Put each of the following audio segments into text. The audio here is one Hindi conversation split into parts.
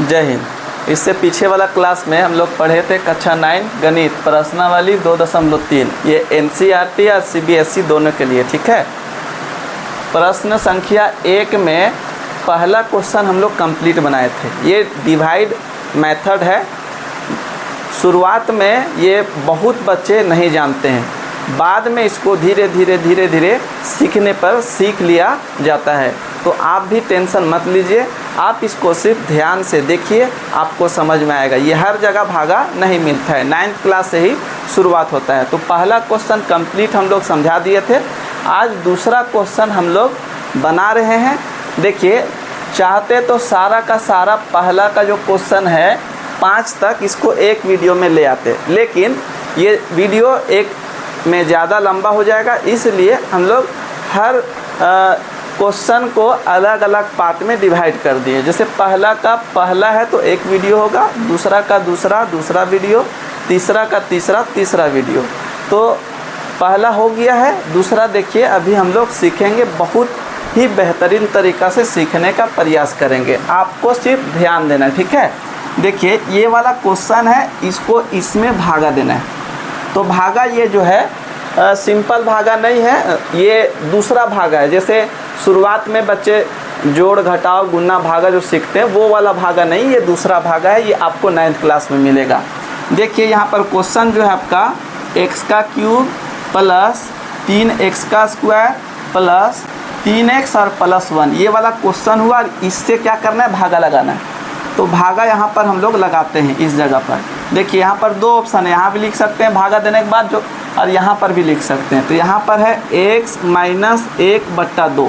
जय हिंद। इससे पीछे वाला क्लास में हम लोग पढ़े थे कक्षा 9 गणित प्रश्नावली 2.3। ये NCERT और CBSE दोनों के लिए, ठीक है। प्रश्न संख्या 1 में पहला क्वेश्चन हम लोग कंप्लीट बनाए थे। ये डिवाइड मेथड है। शुरुआत में ये बहुत बच्चे नहीं जानते हैं, बाद में इसको धीरे धीरे सीखने पर सीख लिया जाता है। तो आप भी टेंशन मत लीजिए, आप इसको सिर्फ ध्यान से देखिए, आपको समझ में आएगा। ये हर जगह भागा नहीं मिलता है, 9th क्लास से ही शुरुआत होता है। तो पहला क्वेश्चन कंप्लीट हम लोग समझा दिए थे। आज दूसरा क्वेश्चन हम लोग बना रहे हैं। देखिए, चाहते तो सारा का सारा पहला का जो क्वेश्चन है 5 तक इसको एक वीडियो में ले आते, लेकिन ये वीडियो एक में ज़्यादा लंबा हो जाएगा, इसलिए हम लोग हर क्वेश्चन को अलग अलग पार्ट में डिवाइड कर दिए। जैसे पहला का पहला है तो एक वीडियो होगा, दूसरा का दूसरा वीडियो, तीसरा का तीसरा वीडियो। तो पहला हो गया है, दूसरा देखिए अभी हम लोग सीखेंगे। बहुत ही बेहतरीन तरीक़ा से सीखने का प्रयास करेंगे, आपको सिर्फ ध्यान देना है, ठीक है। देखिए, ये वाला क्वेश्चन है, इसको इसमें भागा देना है। तो भागा ये जो है सिंपल भागा नहीं है, ये दूसरा भागा है। जैसे शुरुआत में बच्चे जोड़ घटाव गुना भागा जो सीखते हैं वो वाला भागा नहीं, ये दूसरा भागा है। ये आपको 9th क्लास में मिलेगा। देखिए, यहाँ पर क्वेश्चन जो है आपका x का क्यूब प्लस 3x का स्क्वायर प्लस 3x और प्लस 1, ये वाला क्वेश्चन हुआ। इससे क्या करना है, भागा लगाना है। तो भागा यहाँ पर हम लोग लगाते हैं इस जगह पर। देखिए, यहाँ पर 2 ऑप्शन है, यहाँ भी लिख सकते हैं भागा देने के बाद जो, और यहाँ पर भी लिख सकते हैं। तो यहाँ पर है x माइनस 1/2।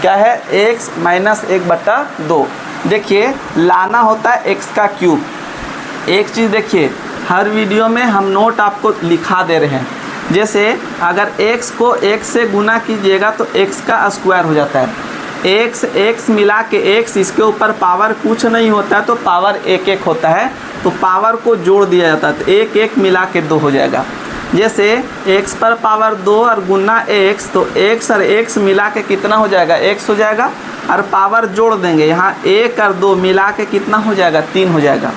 क्या है, x माइनस 1/2। देखिए, लाना होता है x का क्यूब। एक चीज़ देखिए, हर वीडियो में हम नोट आपको लिखा दे रहे हैं। जैसे अगर x को x से गुना कीजिएगा तो x का स्क्वायर हो जाता है। x मिला के x, इसके ऊपर पावर कुछ नहीं होता है तो पावर 1 होता है, तो पावर को जोड़ दिया जाता है। तो 1 मिला के 2 हो जाएगा। जैसे x पर पावर 2 और गुना x, तो x और x मिला के कितना हो जाएगा, x हो जाएगा। और पावर जोड़ देंगे, यहाँ 1 और 2 मिला के कितना हो जाएगा, 3 हो जाएगा।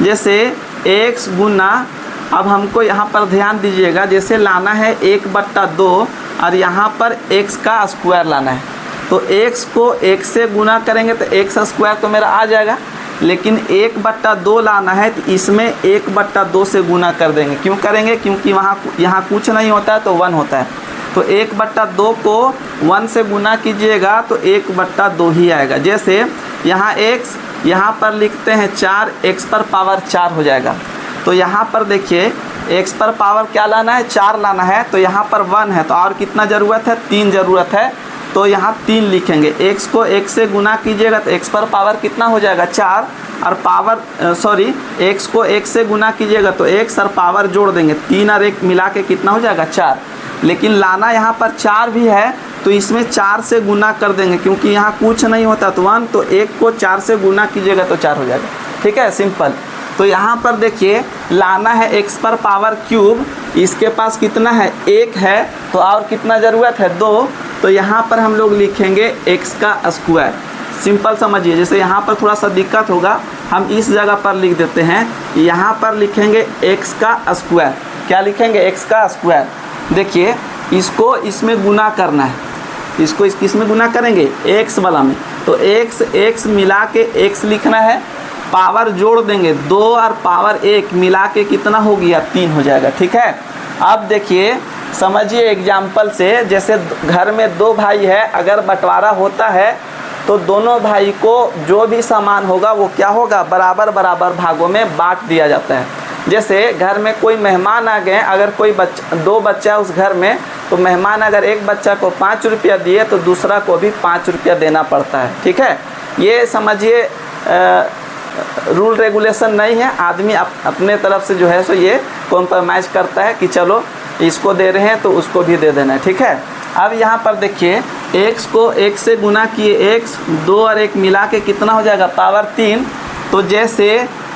जैसे x गुना, अब हमको यहाँ पर ध्यान दीजिएगा, जैसे लाना है 1/2 और यहाँ पर x का स्क्वायर लाना है। तो x को x से गुना करेंगे तो x स्क्वायर तो मेरा आ जाएगा, लेकिन 1/2 लाना है तो इसमें 1/2 से गुना कर देंगे। क्यों करेंगे, क्योंकि यहाँ कुछ नहीं होता है तो 1 होता है। तो 1/2 को 1 से गुना कीजिएगा तो 1/2 ही आएगा। जैसे यहाँ x, यहाँ पर लिखते हैं 4, x पर पावर 4 हो जाएगा। तो यहाँ पर देखिए, x पर पावर क्या लाना है, 4 लाना है। तो यहाँ पर 1 है, तो और कितना ज़रूरत है, 3 ज़रूरत है। तो यहाँ 3 लिखेंगे। x को x से गुना कीजिएगा तो x पर पावर कितना हो जाएगा, 4। और पावर x को x से गुना कीजिएगा तो x और पावर जोड़ देंगे, 3 और 1 मिला के कितना हो जाएगा, 4। लेकिन लाना यहाँ पर 4 भी है तो इसमें 4 से गुना कर देंगे, क्योंकि यहाँ कुछ नहीं होता तो 1, तो 1 को 4 से गुना कीजिएगा तो 4 हो जाएगा, ठीक है, सिंपल। तो यहाँ पर देखिए, लाना है x पर पावर क्यूब, इसके पास कितना है, 1 है, तो और कितना ज़रूरत है, 2। तो यहाँ पर हम लोग लिखेंगे x का स्क्वायर। सिंपल समझिए। जैसे यहाँ पर थोड़ा सा दिक्कत होगा, हम इस जगह पर लिख देते हैं, यहाँ पर लिखेंगे x का स्क्वायर। क्या लिखेंगे, x का स्क्वायर। देखिए, इसको इसमें गुना करना है, इसको इसमें गुना करेंगे x वाला में, तो x मिला के x लिखना है, पावर जोड़ देंगे 2 और पावर 1 मिला के कितना हो गया, 3 हो जाएगा, ठीक है। अब देखिए, समझिए एग्जाम्पल से। जैसे घर में 2 भाई है, अगर बंटवारा होता है तो दोनों भाई को जो भी सामान होगा वो क्या होगा, बराबर भागों में बांट दिया जाता है। जैसे घर में कोई मेहमान आ गए, अगर कोई 2 बच्चा उस घर में, तो मेहमान अगर एक बच्चा को 5 रुपया दिए तो दूसरा को भी 5 रुपया देना पड़ता है, ठीक है। ये समझिए रूल रेगुलेशन नहीं है, आदमी अपने तरफ से जो है सो ये कॉम्प्रोमाइज़ करता है कि चलो इसको दे रहे हैं तो उसको भी दे देना है, ठीक है। अब यहाँ पर देखिए, x को x से गुना किए, x 2 और 1 मिला के कितना हो जाएगा, पावर 3। तो जैसे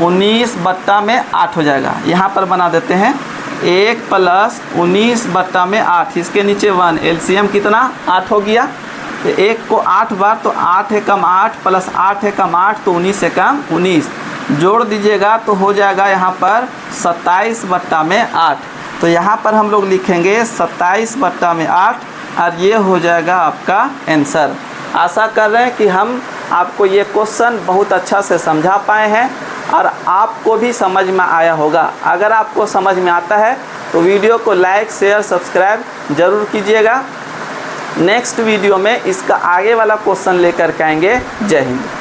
19/8 हो जाएगा। यहाँ पर बना देते हैं 1 + 19/8, इसके नीचे 1, एलसीएम कितना 8 हो गया। तो 1 को 8 बार, तो 8 एकम 8 + 8 एकम 8, तो 19 एकम 19 जोड़ दीजिएगा तो हो जाएगा यहाँ पर 27/8। तो यहाँ पर हम लोग लिखेंगे 27/8 और ये हो जाएगा आपका आंसर। आशा कर रहे हैं कि हम आपको ये क्वेश्चन बहुत अच्छा से समझा पाए हैं और आपको भी समझ में आया होगा। अगर आपको समझ में आता है तो वीडियो को लाइक, शेयर, सब्सक्राइब ज़रूर कीजिएगा। नेक्स्ट वीडियो में इसका आगे वाला क्वेश्चन लेकर के आएंगे। जय हिंद।